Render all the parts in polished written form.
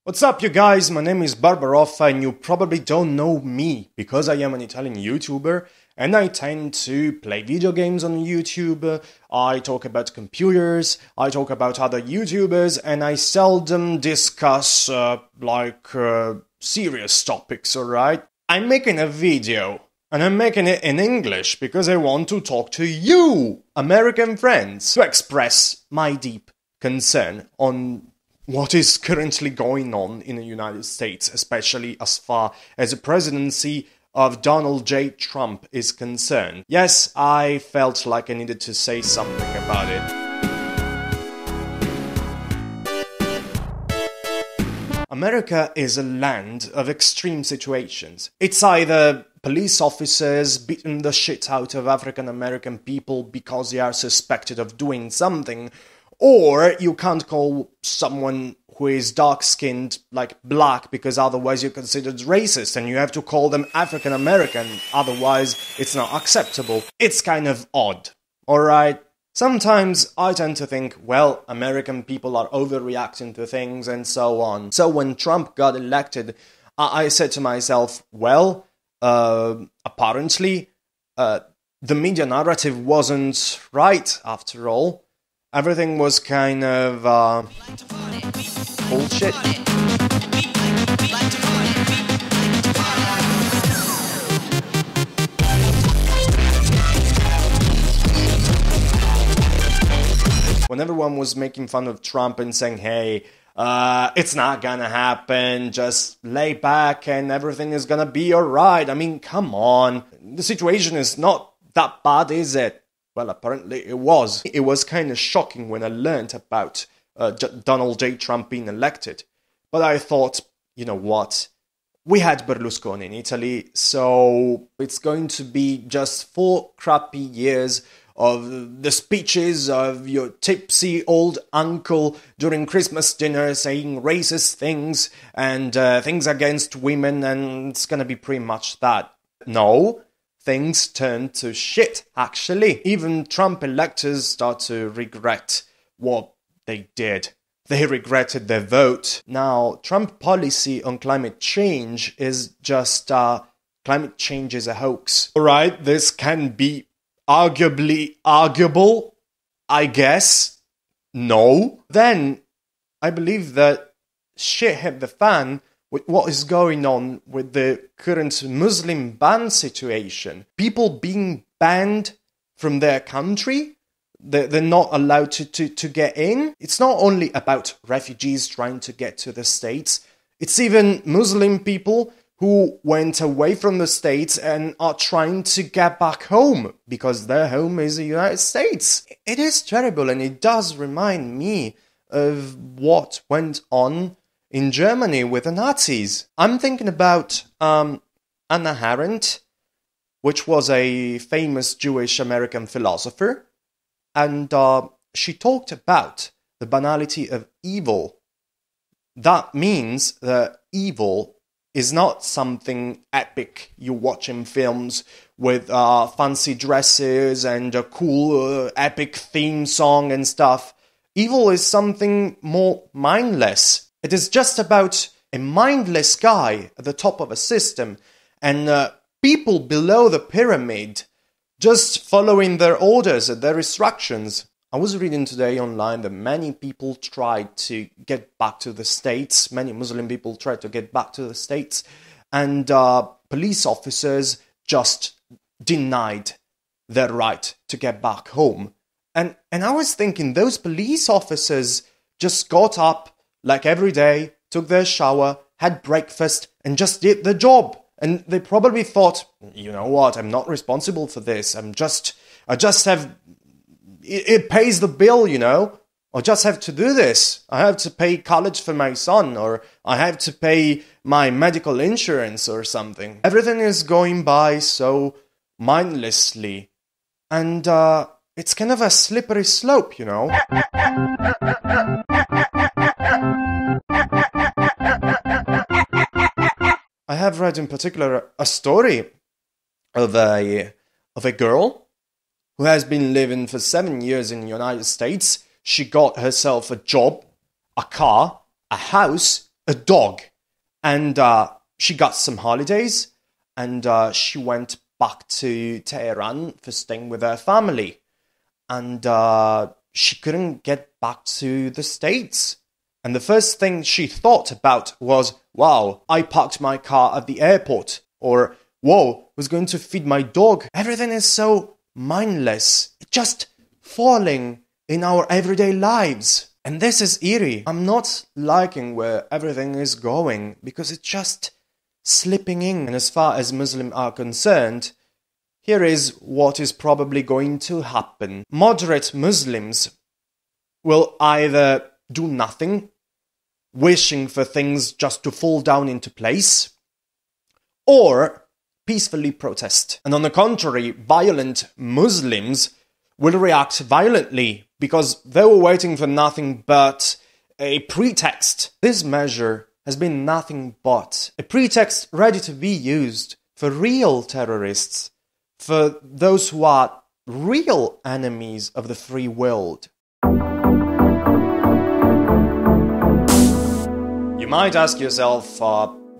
What's up, you guys? My name is Barbaroffa, and you probably don't know me because I am an Italian YouTuber and I tend to play video games on YouTube. I talk about computers, I talk about other YouTubers, and I seldom discuss serious topics, alright? I'm making a video, and I'm making it in English because I want to talk to you, American friends, to express my deep concern on what is currently going on in the United States, especially as far as the presidency of Donald J. Trump is concerned. Yes, I felt like I needed to say something about it. America is a land of extreme situations. It's either police officers beating the shit out of African American people because they are suspected of doing something, or you can't call someone who is dark-skinned like black because otherwise you're considered racist, and you have to call them African American, otherwise it's not acceptable. It's kind of odd, alright? Sometimes I tend to think, well, American people are overreacting to things and so on. So when Trump got elected, I said to myself, well, apparently the media narrative wasn't right after all. Everything was kind of bullshit. When everyone was making fun of Trump and saying, hey, it's not gonna happen, just lay back and everything is gonna be alright. I mean, come on. The situation is not that bad, is it? Well, apparently it was. It was kind of shocking when I learned about Donald J. Trump being elected. But I thought, you know what? We had Berlusconi in Italy, so it's going to be just 4 crappy years of the speeches of your tipsy old uncle during Christmas dinner saying racist things and things against women, and it's gonna be pretty much that. No. Things turned to shit, actually. Even Trump electors start to regret what they did. They regretted their vote. Now, Trump policy on climate change is just, climate change is a hoax. Alright, this can be arguably arguable, I guess. No. Then, I believe that shit hit the fan with what is going on with the current Muslim ban situation. People being banned from their country, they're not allowed to get in. It's not only about refugees trying to get to the States, it's even Muslim people who went away from the States and are trying to get back home because their home is the United States. It is terrible, and it does remind me of what went on in Germany with the Nazis. I'm thinking about Hannah Arendt, which was a famous Jewish American philosopher, and she talked about the banality of evil. That means that evil is not something epic you watch in films with fancy dresses and a cool epic theme song and stuff. Evil is something more mindless. It is just about a mindless guy at the top of a system and people below the pyramid just following their orders and their instructions. I was reading today online that many people tried to get back to the States. Many Muslim people tried to get back to the States, and police officers just denied their right to get back home. And I was thinking, those police officers just got up like every day, took their shower, had breakfast, and just did the job. And they probably thought, you know what, I'm not responsible for this. I just have, it pays the bill, you know. I just have to do this. I have to pay college for my son, or I have to pay my medical insurance or something. Everything is going by so mindlessly. And it's kind of a slippery slope, you know. I have read in particular a story of a girl who has been living for 7 years in the United States. She got herself a job, a car, a house, a dog. And she got some holidays, and she went back to Tehran for staying with her family. And she couldn't get back to the States. And the first thing she thought about was, wow, I parked my car at the airport. Or, whoa, was going to feed my dog. Everything is so mindless. It's just falling in our everyday lives. And this is eerie. I'm not liking where everything is going because it's just slipping in. And as far as Muslims are concerned, here is what is probably going to happen. Moderate Muslims will either do nothing, wishing for things just to fall down into place, or peacefully protest. And on the contrary, violent Muslims will react violently because they were waiting for nothing but a pretext. This measure has been nothing but a pretext ready to be used for real terrorists, for those who are real enemies of the free world. You might ask yourself,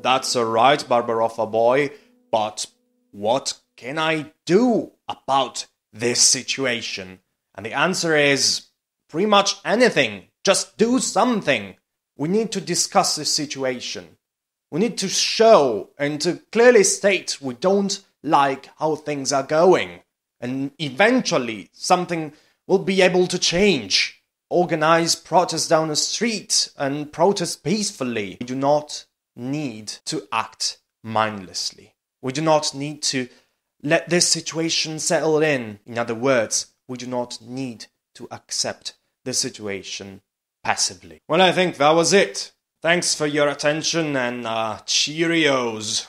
that's alright, Barbaroffa boy, but what can I do about this situation? And the answer is pretty much anything. Just do something. We need to discuss this situation. We need to show and to clearly state we don't like how things are going. And eventually something will be able to change. Organize protests down the street and protest peacefully. We do not need to act mindlessly. We do not need to let this situation settle in. In other words, we do not need to accept the situation passively. Well, I think that was it. Thanks for your attention and Cheerios.